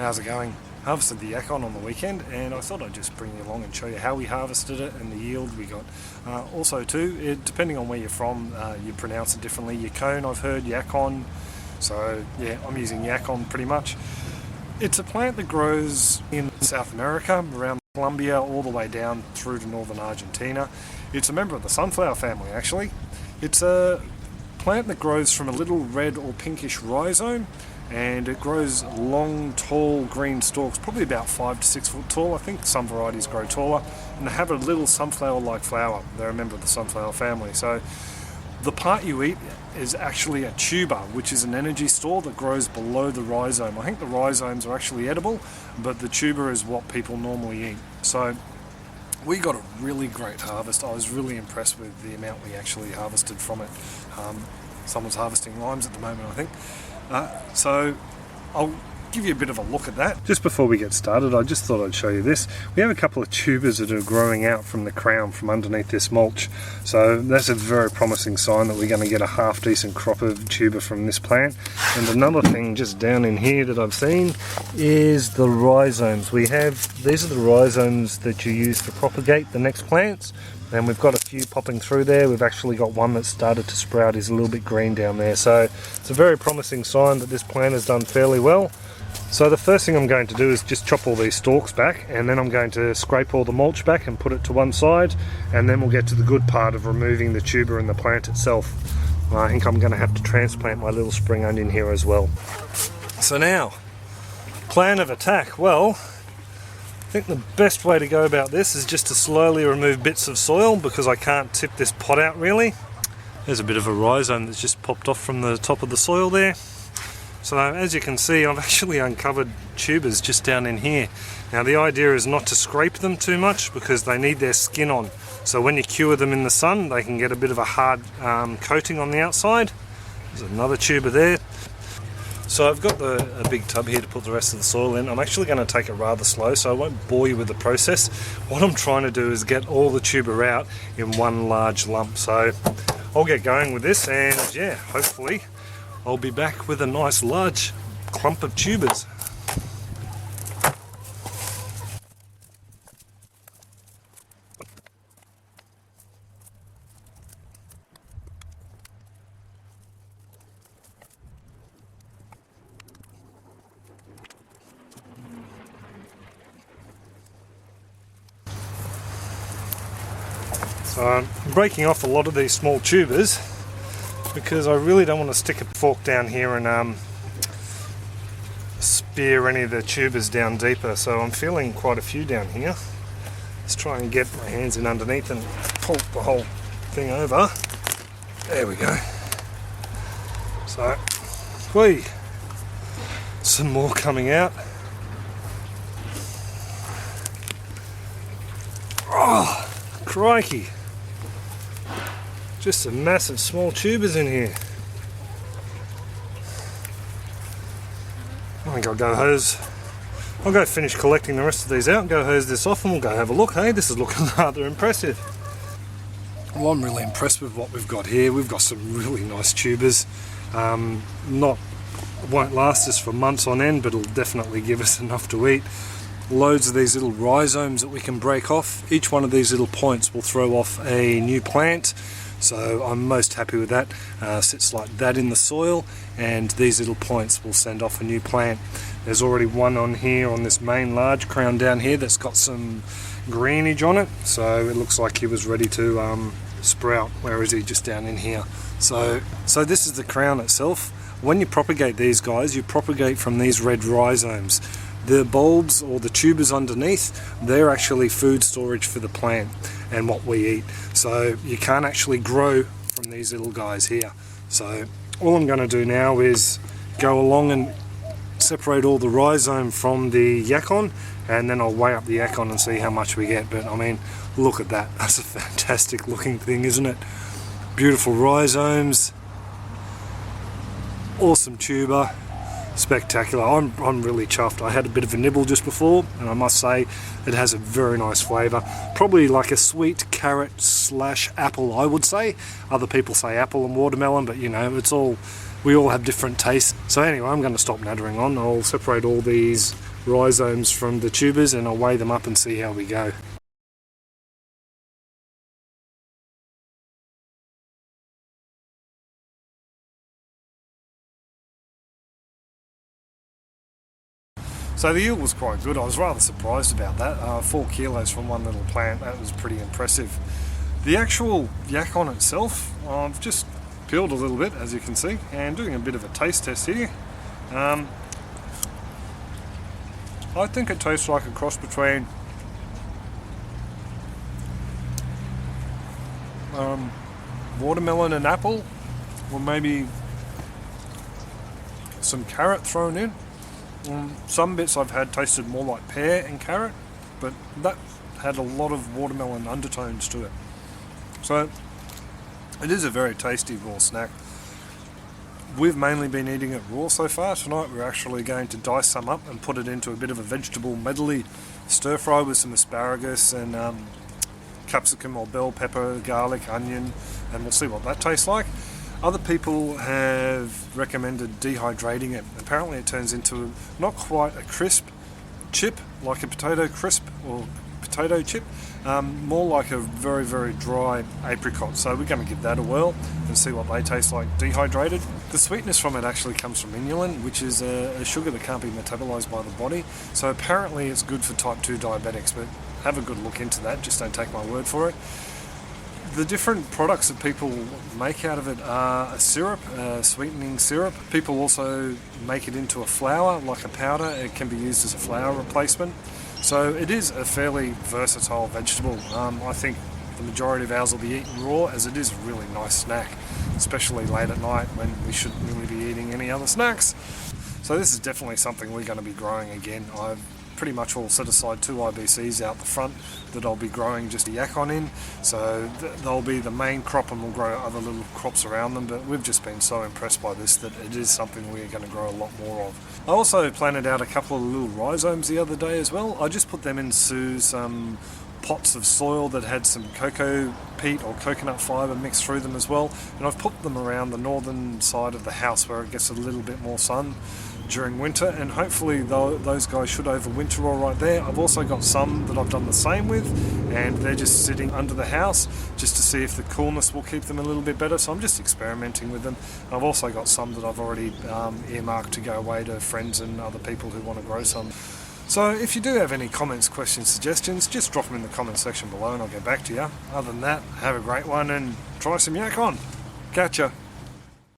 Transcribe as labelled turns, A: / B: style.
A: How's it going? Harvested the Yacon on the weekend, and I thought I'd just bring you along and show you how we harvested it and the yield we got. Also too, depending on where you're from, you pronounce it differently. Yacon, I've heard, Yacon, so yeah, I'm using Yacon pretty much. It's a plant that grows in South America, around Colombia, all the way down through to northern Argentina. It's a member of the sunflower family actually. It's a plant that grows from a little red or pinkish rhizome, and it grows long, tall green stalks, probably about 5 to 6 foot tall. I think some varieties grow taller, and they have a little sunflower-like flower. They're a member of the sunflower family. So the part you eat is actually a tuber, which is an energy store that grows below the rhizome. I think the rhizomes are actually edible, but the tuber is what people normally eat. So we got a really great harvest. I was really impressed with the amount we actually harvested from it. Someone's harvesting limes at the moment, I think. So I'll give you a bit of a look at that. Just before we get started, I just thought I'd show you this. We have a couple of tubers that are growing out from the crown from underneath this mulch. So that's a very promising sign that we're going to get a half decent crop of tuber from this plant. And another thing just down in here that I've seen is the rhizomes. These are the rhizomes that you use to propagate the next plants. And we've got a few popping through there. We've actually got one that started to sprout. He's a little bit green down there. So it's a very promising sign that this plant has done fairly well. So the first thing I'm going to do is just chop all these stalks back, and then I'm going to scrape all the mulch back and put it to one side, and then we'll get to the good part of removing the tuber and the plant itself. I think I'm going to have to transplant my little spring onion here as well. So now, plan of attack. Well, I think the best way to go about this is just to slowly remove bits of soil, because I can't tip this pot out really. There's a bit of a rhizome that's just popped off from the top of the soil there. So as you can see, I've actually uncovered tubers just down in here. Now the idea is not to scrape them too much, because they need their skin on. So when you cure them in the sun, they can get a bit of a hard coating on the outside. There's another tuber there. So I've got a big tub here to put the rest of the soil in. I'm actually going to take it rather slow, so I won't bore you with the process. What I'm trying to do is get all the tuber out in one large lump. So I'll get going with this, and yeah, hopefully I'll be back with a nice large clump of tubers. So I'm breaking off a lot of these small tubers because I really don't want to stick a fork down here and spear any of the tubers down deeper. So I'm feeling quite a few down here. Let's try and get my hands in underneath and pull the whole thing over. There we go. So, whee! Some more coming out. Oh, crikey! Just some massive small tubers in here. I think I'll go finish collecting the rest of these out and go hose this off, and we'll go have a look. Hey, this is looking rather impressive. Well, I'm really impressed with what we've got here. We've got some really nice tubers. Won't last us for months on end, but it'll definitely give us enough to eat. Loads of these little rhizomes that we can break off. Each one of these little points will throw off a new plant. So I'm most happy with that. Sits like that in the soil, and these little points will send off a new plant. There's already one on here on this main large crown down here that's got some greenage on it, so it looks like he was ready to sprout. Where is he? Just down in here. So this is the crown itself. When you propagate these guys, you propagate from these red rhizomes. The bulbs or the tubers underneath, they're actually food storage for the plant and what we eat. So you can't actually grow from these little guys here. So all I'm going to do now is go along and separate all the rhizome from the Yacon, and then I'll weigh up the Yacon and see how much we get. But I mean, look at that. That's a fantastic looking thing, isn't it? Beautiful rhizomes. Awesome tuber. Spectacular. I'm really chuffed. I had a bit of a nibble just before, and I must say it has a very nice flavour. Probably like a sweet carrot / apple, I would say. Other people say apple and watermelon, but you know, we all have different tastes. So anyway, I'm going to stop nattering on. I'll separate all these rhizomes from the tubers, and I'll weigh them up and see how we go. So the yield was quite good. I was rather surprised about that. 4 kilos from one little plant, that was pretty impressive. The actual Yacon itself, I've just peeled a little bit, as you can see, and doing a bit of a taste test here. I think it tastes like a cross between watermelon and apple, or maybe some carrot thrown in. Some bits I've had tasted more like pear and carrot, but that had a lot of watermelon undertones to it. So it is a very tasty raw snack. We've mainly been eating it raw so far. Tonight we're actually going to dice some up and put it into a bit of a vegetable medley stir fry with some asparagus and capsicum or bell pepper, garlic, onion, and we'll see what that tastes like. Other people have recommended dehydrating it. Apparently it turns into not quite a crisp chip, like a potato crisp or potato chip, more like a very, very dry apricot. So we're going to give that a whirl and see what they taste like dehydrated. The sweetness from it actually comes from inulin, which is a sugar that can't be metabolized by the body. So apparently it's good for type 2 diabetics, but have a good look into that, just don't take my word for it. The different products that people make out of it are a syrup, a sweetening syrup. People also make it into a flour, like a powder. It can be used as a flour replacement. So it is a fairly versatile vegetable. I think the majority of ours will be eaten raw, as it is a really nice snack, especially late at night when we shouldn't really be eating any other snacks. So this is definitely something we're going to be growing again. I've pretty much all set aside 2 IBCs out the front that I'll be growing just a Yacon in, so they'll be the main crop and we'll grow other little crops around them, but we've just been so impressed by this that it is something we're going to grow a lot more of. I also planted out a couple of little rhizomes the other day as well. I just put them into some pots of soil that had some cocoa peat or coconut fibre mixed through them as well, and I've put them around the northern side of the house where it gets a little bit more sun during winter, and hopefully those guys should overwinter all right there. I've also got some that I've done the same with, and they're just sitting under the house just to see if the coolness will keep them a little bit better, so I'm just experimenting with them. I've also got some that I've already earmarked to go away to friends and other people who want to grow some. So if you do have any comments, questions, suggestions, just drop them in the comment section below and I'll get back to you. Other than that, have a great one and try some Yacon. Catch ya.